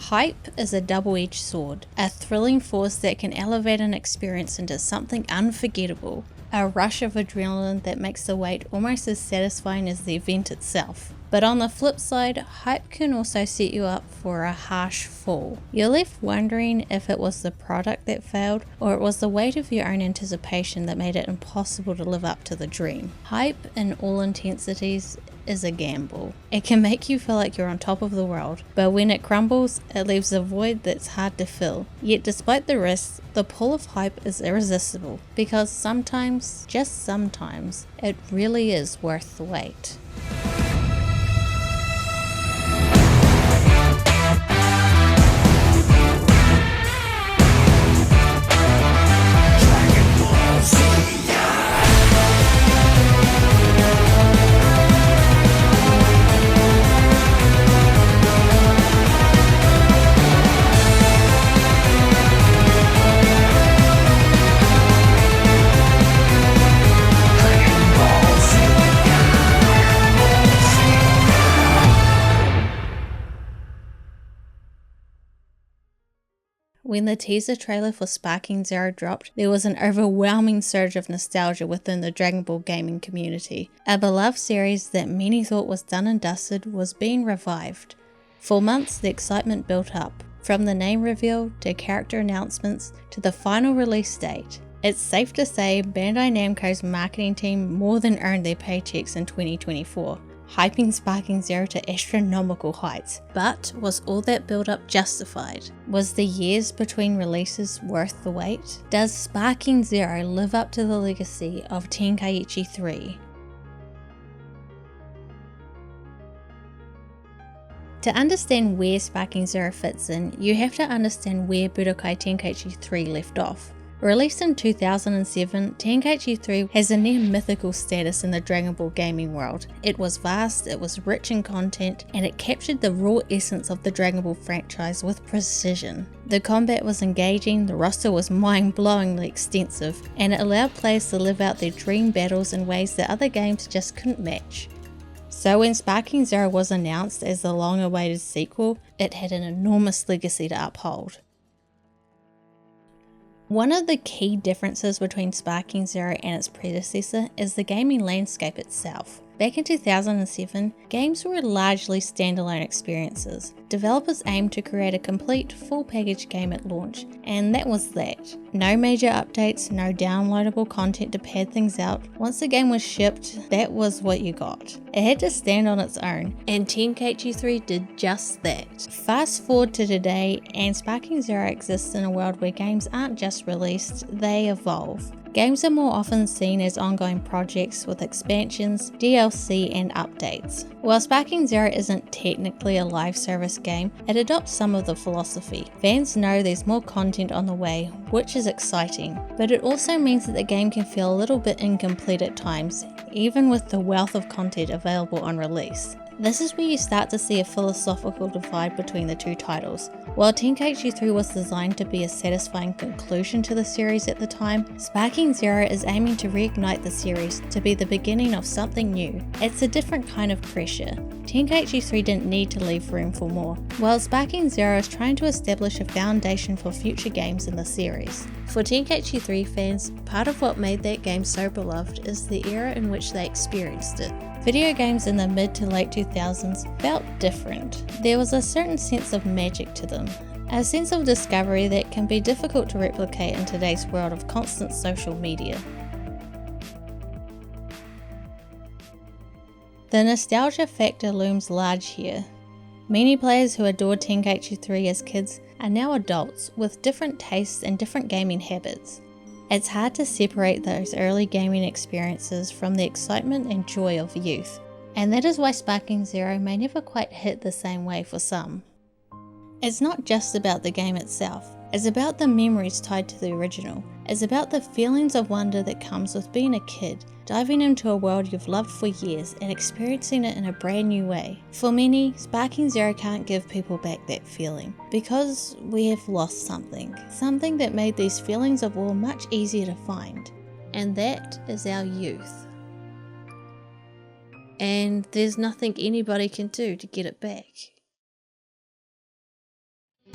Hype is a double-edged sword, a thrilling force that can elevate an experience into something unforgettable, a rush of adrenaline that makes the wait almost as satisfying as the event itself. But on the flip side, hype can also set you up for a harsh fall. You're left wondering if it was the product that failed, or it was the weight of your own anticipation that made it impossible to live up to the dream. Hype, in all intensities, is a gamble. It can make you feel like you're on top of the world, but when it crumbles, it leaves a void that's hard to fill. Yet despite the risks, the pull of hype is irresistible, because sometimes, just sometimes, it really is worth the wait. When the teaser trailer for Sparking Zero dropped, there was an overwhelming surge of nostalgia within the Dragonball gaming community. A beloved series that many thought was done and dusted was being revived. For months, the excitement built up, from the name reveal to character announcements to the final release date. It's safe to say Bandai Namco's marketing team more than earned their paychecks in 2024. Hyping Sparking Zero to astronomical heights. But was all that build-up justified? Was the years between releases worth the wait? Does Sparking Zero live up to the legacy of Tenkaichi 3? To understand where Sparking Zero fits in, you have to understand where Budokai Tenkaichi 3 left off. Released in 2007, Tenkaichi 3 has a near mythical status in the Dragon Ball gaming world. It was vast, it was rich in content, and it captured the raw essence of the Dragon Ball franchise with precision. The combat was engaging, the roster was mind-blowingly extensive, and it allowed players to live out their dream battles in ways that other games just couldn't match. So when Sparking Zero was announced as the long-awaited sequel, it had an enormous legacy to uphold. One of the key differences between Sparking Zero and its predecessor is the gaming landscape itself. Back in 2007, games were largely standalone experiences. Developers aimed to create a complete, full-package game at launch, and that was that. No major updates, no downloadable content to pad things out. Once the game was shipped, that was what you got. It had to stand on its own, and Tenkaichi 3 did just that. Fast forward to today, and Sparking Zero exists in a world where games aren't just released, they evolve. Games are more often seen as ongoing projects with expansions, DLC, and updates. While Sparking Zero isn't technically a live service game, it adopts some of the philosophy. Fans know there's more content on the way, which is exciting, but it also means that the game can feel a little bit incomplete at times, even with the wealth of content available on release. This is where you start to see a philosophical divide between the two titles. While Tenkaichi 3 was designed to be a satisfying conclusion to the series at the time, Sparking Zero is aiming to reignite the series to be the beginning of something new. It's a different kind of pressure. Tenkaichi 3 didn't need to leave room for more, while Sparking Zero is trying to establish a foundation for future games in the series. For Tenkaichi 3 fans, part of what made that game so beloved is the era in which they experienced it. Video games in the mid to late 2000s felt different. There was a certain sense of magic to them, a sense of discovery that can be difficult to replicate in today's world of constant social media. The nostalgia factor looms large here. Many players who adored Tenkaichi 3 as kids are now adults with different tastes and different gaming habits. It's hard to separate those early gaming experiences from the excitement and joy of youth, and that is why Sparking Zero may never quite hit the same way for some. It's not just about the game itself, it's about the memories tied to the original. It's about the feelings of wonder that comes with being a kid, diving into a world you've loved for years and experiencing it in a brand new way. For many, Sparking Zero can't give people back that feeling, because we have lost something that made these feelings of awe much easier to find, and that is our youth. And there's nothing anybody can do to get it back.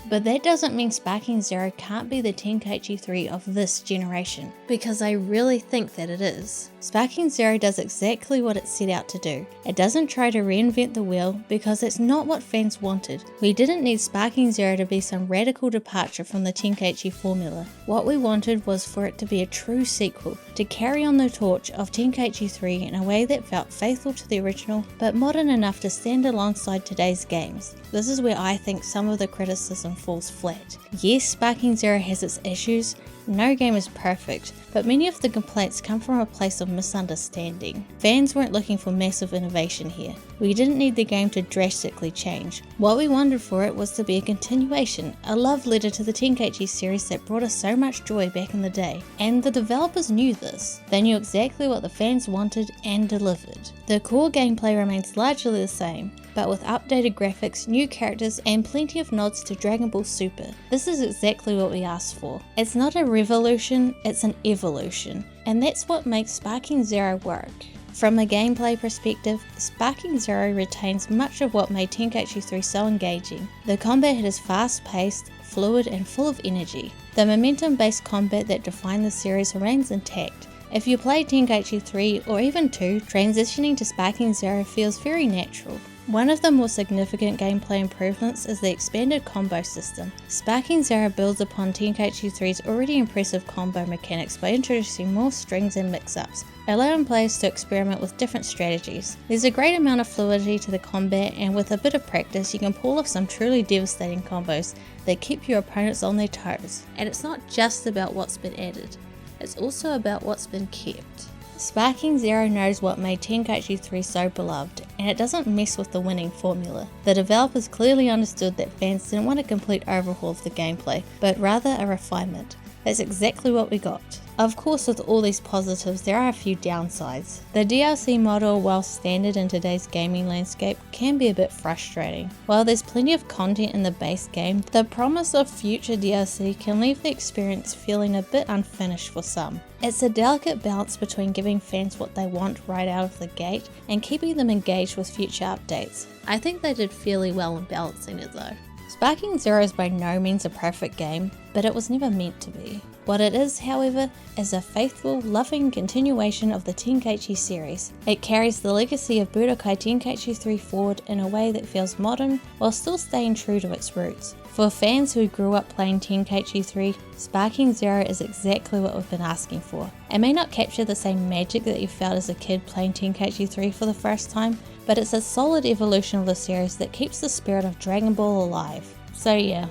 But that doesn't mean Sparking Zero can't be the Tenkaichi 3 of this generation, because I really think that it is. Sparking Zero does exactly what it set out to do. It doesn't try to reinvent the wheel because it's not what fans wanted. We didn't need Sparking Zero to be some radical departure from the Tenkaichi formula. What we wanted was for it to be a true sequel, to carry on the torch of Tenkaichi 3 in a way that felt faithful to the original, but modern enough to stand alongside today's games. This is where I think some of the criticism falls flat. Yes, Sparking Zero has its issues, no game is perfect, but many of the complaints come from a place of misunderstanding. Fans weren't looking for massive innovation here. We didn't need the game to drastically change. What we wanted for it was to be a continuation, a love letter to the Tenkaichi series that brought us so much joy back in the day. And the developers knew this. They knew exactly what the fans wanted and delivered. The core gameplay remains largely the same, but with updated graphics, new characters, and plenty of nods to Dragon Ball Super. This is exactly what we asked for. It's not a revolution, it's an evolution, and that's what makes Sparking Zero work. From a gameplay perspective, Sparking Zero retains much of what made Tenkaichi 3 so engaging. The combat is fast-paced, fluid, and full of energy. The momentum-based combat that defined the series remains intact. If you played Tenkaichi 3 or even 2, transitioning to Sparking Zero feels very natural. One of the more significant gameplay improvements is the expanded combo system. Sparking Zero builds upon Tenkaichi 3's already impressive combo mechanics by introducing more strings and mix-ups, allowing players to experiment with different strategies. There's a great amount of fluidity to the combat, and with a bit of practice you can pull off some truly devastating combos that keep your opponents on their toes. And it's not just about what's been added, it's also about what's been kept. Sparking Zero knows what made Tenkaichi 3 so beloved, and it doesn't mess with the winning formula. The developers clearly understood that fans didn't want a complete overhaul of the gameplay, but rather a refinement. That's exactly what we got. Of course, with all these positives, there are a few downsides. The DLC model, while standard in today's gaming landscape, can be a bit frustrating. While there's plenty of content in the base game, the promise of future DLC can leave the experience feeling a bit unfinished for some. It's a delicate balance between giving fans what they want right out of the gate and keeping them engaged with future updates. I think they did fairly well in balancing it though. Sparking Zero is by no means a perfect game, but it was never meant to be. What it is, however, is a faithful, loving continuation of the Tenkaichi series. It carries the legacy of Budokai Tenkaichi 3 forward in a way that feels modern while still staying true to its roots. For fans who grew up playing Tenkaichi 3, Sparking Zero is exactly what we've been asking for. It may not capture the same magic that you felt as a kid playing Tenkaichi 3 for the first time, but it's a solid evolution of the series that keeps the spirit of Dragon Ball alive. So yeah,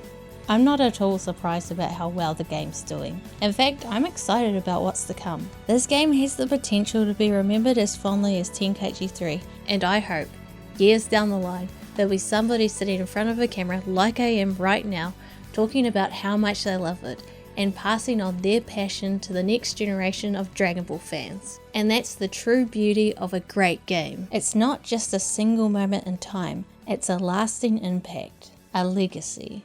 I'm not at all surprised about how well the game's doing. In fact, I'm excited about what's to come. This game has the potential to be remembered as fondly as Tenkaichi 3, and I hope, years down the line, there'll be somebody sitting in front of a camera like I am right now, talking about how much they love it, and passing on their passion to the next generation of Dragon Ball fans. And that's the true beauty of a great game. It's not just a single moment in time, it's a lasting impact, a legacy.